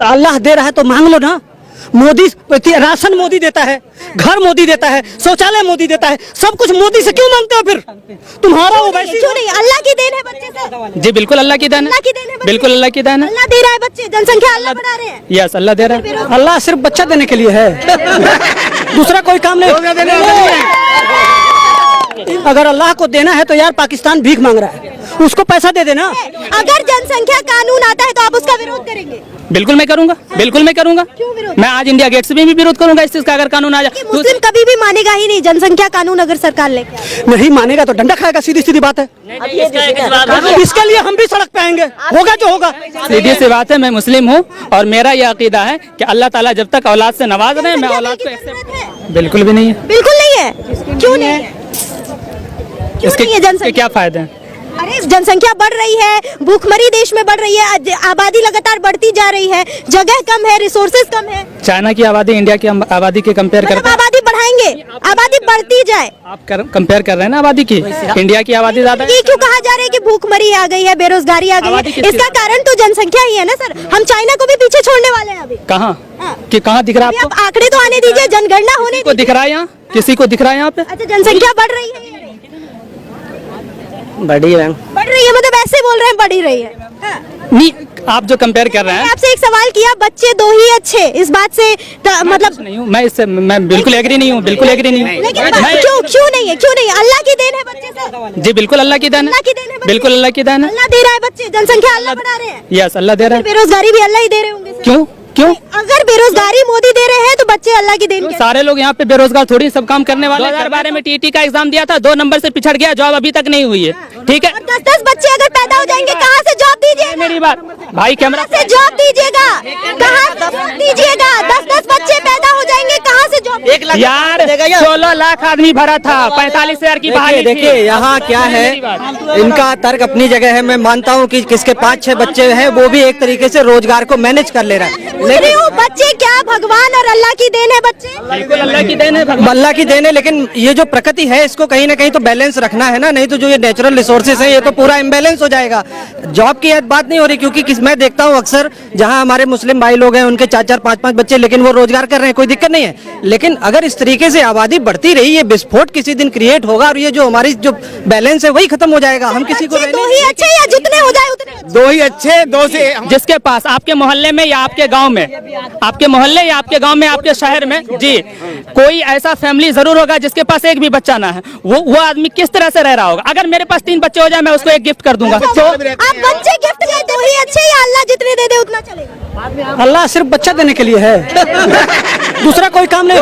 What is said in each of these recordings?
अल्लाह दे रहा है तो मांग लो ना। मोदी राशन मोदी देता है, घर मोदी देता है, शौचालय मोदी देता है, सब कुछ मोदी से क्यों मांगते हो फिर? तुम्हारा ओवैसी क्यों नहीं? अल्लाह की देन है बच्चे से। जी बिल्कुल अल्लाह की देन है, बिल्कुल अल्लाह की देन है। अल्लाह दे रहा है बच्चे, जनसंख्या अल्लाह बढ़ा रहे हैं। यस अल्लाह दे रहा है। अल्लाह सिर्फ बच्चा देने के लिए है, दूसरा कोई काम नहीं। अगर अल्लाह को देना है तो यार पाकिस्तान भीख मांग रहा है, उसको पैसा दे देना। अगर जनसंख्या कानून आता है तो आप उसका विरोध करेंगे? बिल्कुल मैं करूंगा, बिल्कुल मैं करूंगा। क्यों विरोध? मैं आज इंडिया गेट से भी विरोध करूंगा इस चीज का अगर कानून आ जाए। मुस्लिम कभी भी मानेगा ही नहीं जनसंख्या कानून अगर सरकार लेके आए। नहीं मानेगा तो डंडा खाएगा, सीधी सीधी बात है। इसके लिए हम भी सड़क पे आएंगे, होगा जो होगा। सीधी सी बात है, मैं मुस्लिम हूँ और मेरा ये अकीदा है कि अल्लाह ताला जब तक औलाद से नवाज रहे, मैं औलाद को एक्सेप्ट बिल्कुल भी नहीं है। बिल्कुल नहीं है। क्यों नहीं है? क्यों नहीं है जनसंख्या? क्या फायदे हैं? अरे जनसंख्या बढ़ रही है, भूखमरी देश में बढ़ रही है, आबादी लगातार बढ़ती जा रही है, जगह कम है, रिसोर्सेज कम है। चाइना की आबादी इंडिया की आबादी के कंपेयर करते हैं। आबादी बढ़ाएंगे, आबादी बढ़ती जाए। आप कंपेयर कर रहे हैं ना आबादी की, इंडिया की आबादी ज्यादा है। क्यों कहा जा रहा है कि भूखमरी आ गई है, बेरोजगारी आ गई है? इसका कारण तो जनसंख्या ही है ना सर। हम चाइना को भी पीछे छोड़ने वाले हैं अभी। कहाँ कि कहाँ दिख रहा है आप आपको? आंकड़े तो आने दीजिए, जनगणना होने को दिख रहा है यहाँ, किसी को दिख रहा है यहाँ पे? अच्छा जनसंख्या बढ़ रही है, बढ़ रही है मतलब ऐसे बोल रहे हैं बढ़ी रही है। नहीं आप जो कंपेयर कर रहे हैं। आपसे एक सवाल किया, बच्चे दो ही अच्छे, इस बात से मतलब नहीं हूँ मैं, इससे मैं बिल्कुल एग्री नहीं हूँ, बिल्कुल एग्री नहीं हूँ। लेकिन क्यों नहीं है? क्यों नहीं? अल्लाह की देन है बच्चे से। जी बिल्कुल अल्लाह की देन है, बिल्कुल अल्लाह की देन है। अल्लाह दे रहा है बच्चे, जनसंख्या अल्लाह बढ़ा रहे हैं। यस अल्लाह दे रहा है। बेरोजगारी भी अल्लाह ही दे रहे होंगे। क्यों क्यों? अगर बेरोजगारी मोदी दे रहे हैं तो बच्चे अल्लाह की देन। सारे लोग यहाँ पे बेरोजगार थोड़ी, सब काम करने वाले। 2012 में टीटी का एग्जाम दिया था, 2 नंबर से पिछड़ गया, जॉब अभी तक नहीं हुई है। ठीक है, 10-10 बच्चे अगर पैदा हो जाएंगे कहाँ से जॉब दीजिएगा? मेरी बात भाई, कैमरा से जॉब दीजिएगा, कहाँ से जॉब दीजिएगा? 10-10 बच्चे पैदा हो जाएंगे, कहाँ से जॉब? 1 लाख यार 16 लाख आदमी भरा था, 45,000 की बहाली थी। देखिए यहाँ क्या है, इनका तर्क अपनी जगह है। मैं मानता हूँ कि किसके 5-6 बच्चे हैं वो भी एक तरीके से रोजगार को मैनेज कर ले रहा है, लेकिन बच्चे क्या भगवान और अल्लाह की देन है? बच्चे बिल्कुल अल्लाह की देन है, अल्लाह की देन है, लेकिन ये जो प्रकृति है इसको कहीं ना कहीं तो बैलेंस रखना है ना, नहीं तो जो ये नेचुरल रिसोर्सेज है ये तो पूरा इम्बैलेंस हो जाएगा। जॉब की बात नहीं हो रही, क्योंकि मैं देखता हूँ अक्सर जहाँ हमारे मुस्लिम भाई लोग हैं उनके 4-4, 5-5 बच्चे, लेकिन वो रोजगार कर रहे हैं, कोई दिक्कत नहीं है। लेकिन अगर इस तरीके से आबादी बढ़ती रही, ये विस्फोट किसी दिन क्रिएट होगा और ये जो हमारी जो बैलेंस है वही खत्म हो जाएगा। हम किसी को दो ही अच्छे या जितने हो जाए उतने? 2 ही अच्छे, 2 से जिसके पास आपके मोहल्ले में या आपके गांव में, आपके मोहल्ले या आपके गांव में, आपके शहर में जी कोई ऐसा फैमिली जरूर होगा जिसके पास एक भी बच्चा ना है। वो आदमी किस तरह से रह रहा होगा? अगर मेरे पास 3 बच्चे हो जाए मैं उसको एक गिफ्ट कर दूंगा। तो आप बच्चे गिफ्ट दे, 2 ही अच्छे या अल्लाह जितने दे दे उतना चलेगा? अल्लाह सिर्फ बच्चा देने के लिए है, दूसरा कोई काम नहीं।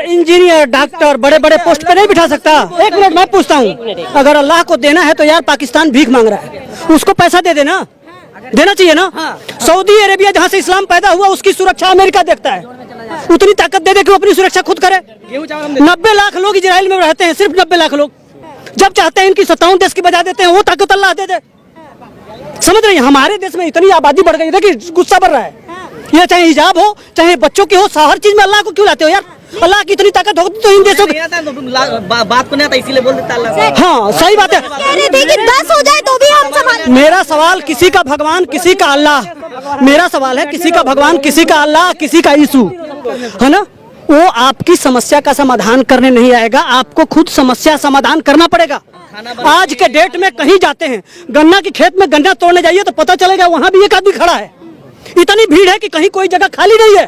इंजीनियर डॉक्टर बड़े बड़े पोस्ट पे नहीं बिठा सकता। 1 मिनट मैं पूछता हूँ, अगर अल्लाह को देना है तो यार पाकिस्तान भीख मांग रहा है, उसको पैसा दे देना, देना चाहिए ना। सऊदी अरेबिया जहाँ से इस्लाम पैदा हुआ उसकी सुरक्षा अमेरिका देखता है, उतनी ताकत दे दे कि वो अपनी सुरक्षा खुद करे। 90 लाख लोग इजराइल में रहते हैं, सिर्फ 90 लाख लोग। जब चाहते हैं इनकी 57 देश की बजा देते हैं, वो ताकत अल्लाह दे दे। समझ रही हैं? हमारे देश में इतनी आबादी बढ़ गई, देखिए गुस्सा बढ़ रहा है। ये चाहे हिजाब हो चाहे बच्चों की हो, हर चीज में अल्लाह को क्यों लाते हो यार? अल्लाह की इतनी ताकत होती तो इन देशों बात को नहीं आता इसीलिए बोल देता अल्लाह। हाँ सही बात है। कह रहे थे कि 10 हो जाए तो भी हम संभाल। मेरा सवाल किसी का भगवान किसी का अल्लाह, मेरा सवाल है किसी का भगवान किसी का अल्लाह किसी का यीशु, है ना? वो आपकी समस्या का समाधान करने नहीं आएगा, आपको खुद समस्या समाधान करना पड़ेगा। आज के डेट में कहीं जाते हैं, गन्ना की खेत में गन्ना तोड़ने जाइए तो पता चलेगा वहां भी एक आदमी खड़ा है। इतनी भीड़ है कि कहीं कोई जगह खाली नहीं है।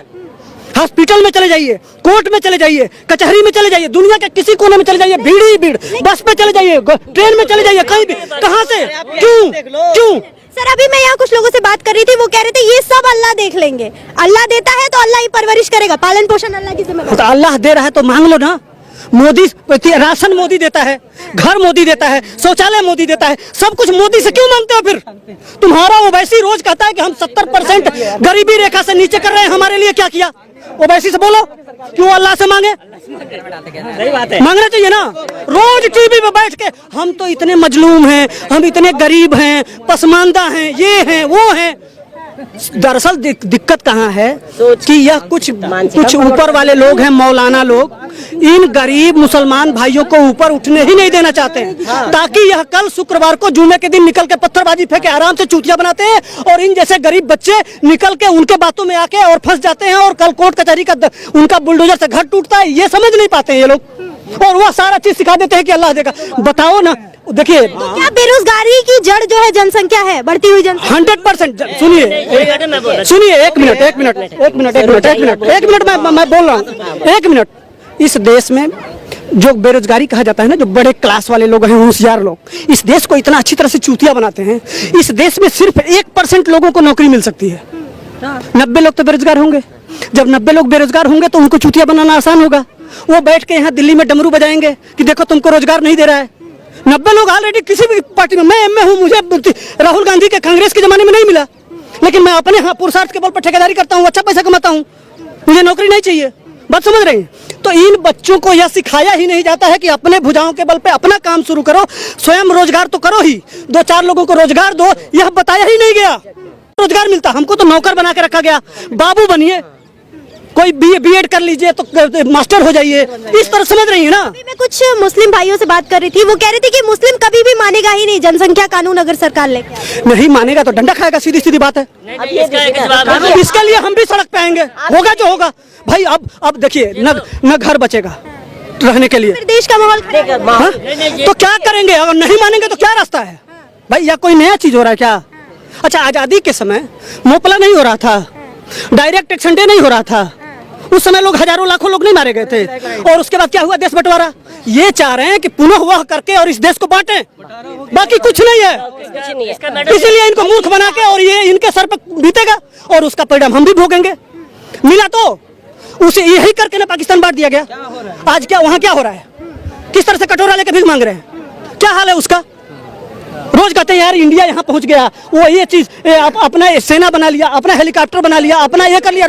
हॉस्पिटल में चले जाइए, कोर्ट में चले जाइए, कचहरी में चले जाइए, दुनिया के किसी कोने में चले जाइए, भीड़ ही भीड़। बस पे चले जाइए, ट्रेन में चले जाइए, कहीं भी, कहाँ से, क्यों? सर अभी मैं यहाँ कुछ लोगों से बात कर रही थी, वो कह रहे थे ये सब अल्लाह देख लेंगे। अल्लाह देता है तो अल्लाह ही परवरिश करेगा, पालन पोषण अल्लाह की जिम्मेदारी। तो अल्लाह दे रहा है तो मांग लो ना। मोदी राशन मोदी देता है, घर मोदी देता है, शौचालय मोदी देता है, सब कुछ मोदी से क्यों मांगते हो फिर? तुम्हारा ओवैसी रोज कहता है कि हम 70% गरीबी रेखा से नीचे कर रहे हैं, हमारे लिए क्या किया? ओवैसी से बोलो, क्यों अल्लाह से मांगे? सही बात है, मांगना चाहिए ना। रोज टीवी पे बैठ के हम तो इतने मजलूम हैं, हम इतने गरीब हैं, पसमानदा हैं, ये हैं वो हैं, दरअसल दिक्कत कहाँ है कि यह कुछ ऊपर वाले लोग हैं, मौलाना लोग, इन गरीब मुसलमान भाइयों को ऊपर उठने ही नहीं देना चाहते हैं, ताकि यह कल शुक्रवार को जुमे के दिन निकल के पत्थरबाजी फेंके आराम से चूतिया बनाते हैं, और इन जैसे गरीब बच्चे निकल के उनके बातों में आके और फंस जाते हैं, और कल कोर्ट कचहरी का उनका बुलडोजर से घर टूटता है। ये समझ नहीं पाते हैं ये लोग, और वह सारा चीज सिखा देते हैं कि अल्लाह देगा। बताओ ना, देखिए तो क्या बेरोजगारी की जड़ जो है जनसंख्या है, बढ़ती हुई जनसंख्या? 100%। सुनिए एक मिनट मैं बोल रहा हूँ, एक मिनट। इस देश में जो बेरोजगारी कहा जाता है ना, जो बड़े क्लास वाले लोग हैं, होशियार लोग, इस देश को इतना अच्छी तरह से चूतिया बनाते हैं। इस देश में सिर्फ 1% लोगों को नौकरी मिल सकती है, 90 लोग तो बेरोजगार होंगे। जब 90 लोग बेरोजगार होंगे तो उनको चूतिया बनाना आसान होगा। वो बैठ के यहाँ दिल्ली में डमरू बजाएंगे कि देखो तुमको रोजगार नहीं दे रहा है। 90 लोग ऑलरेडी किसी भी पार्टी में, मैं एमए हूँ, मुझे राहुल गांधी के कांग्रेस के जमाने में नहीं मिला, लेकिन मैं अपने यहाँ पुरुषार्थ के बल पर ठेकेदारी करता हूँ, अच्छा पैसा कमाता हूँ, मुझे नौकरी नहीं चाहिए। बात समझ रहे हैं? तो इन बच्चों को यह सिखाया ही नहीं जाता है कि अपने भुजाओं के बल पे अपना काम शुरू करो, स्वयं रोजगार तो करो ही, 2-4 लोगों को रोजगार दो, यह बताया ही नहीं गया। रोजगार मिलता, हमको तो नौकर बना के रखा गया। बाबू बनिए, कोई बीएड कर लीजिए तो मास्टर हो जाइए, इस तरह समझ रही है ना। मैं कुछ मुस्लिम भाइयों से बात कर रही थी, वो कह रहे थे कि मुस्लिम कभी भी मानेगा ही नहीं जनसंख्या कानून अगर सरकार लेके आए। नहीं मानेगा तो डंडा खाएगा, सीधी सीधी बात है। इसके लिए हम भी सड़क पे आएंगे, होगा जो होगा भाई। अब देखिए, न घर बचेगा रहने के लिए, देश का माहौल तो क्या करेंगे? अगर नहीं मानेंगे तो क्या रास्ता है भाई? या कोई नया चीज हो रहा है क्या? अच्छा, आजादी के समय मोपला नहीं हो रहा था, डायरेक्ट एक्शन डे नहीं हो रहा था, उस समय लोग हजारों लाखों लोग नहीं मारे गए थे, और उसके बाद क्या हुआ? देश बंटवारा। ये चाह रहे हैं कि पुनः वह करके और इस देश को बांटे, बाकी कुछ नहीं है। इसीलिए इनको मूर्ख बना के और ये इनके सर पर बीतेगा, और उसका परिणाम हम भी भोगेंगे। मिला तो उसे यही करके ना पाकिस्तान बांट दिया गया। आज क्या वहाँ क्या हो रहा है? किस तरह से कटोरा लेके भीख मांग रहे हैं? क्या हाल है उसका? रोज कहते हैं यार इंडिया यहाँ पहुँच गया, वो ये चीज अपना सेना बना लिया, अपना हेलीकॉप्टर बना लिया, अपना ये कर लिया।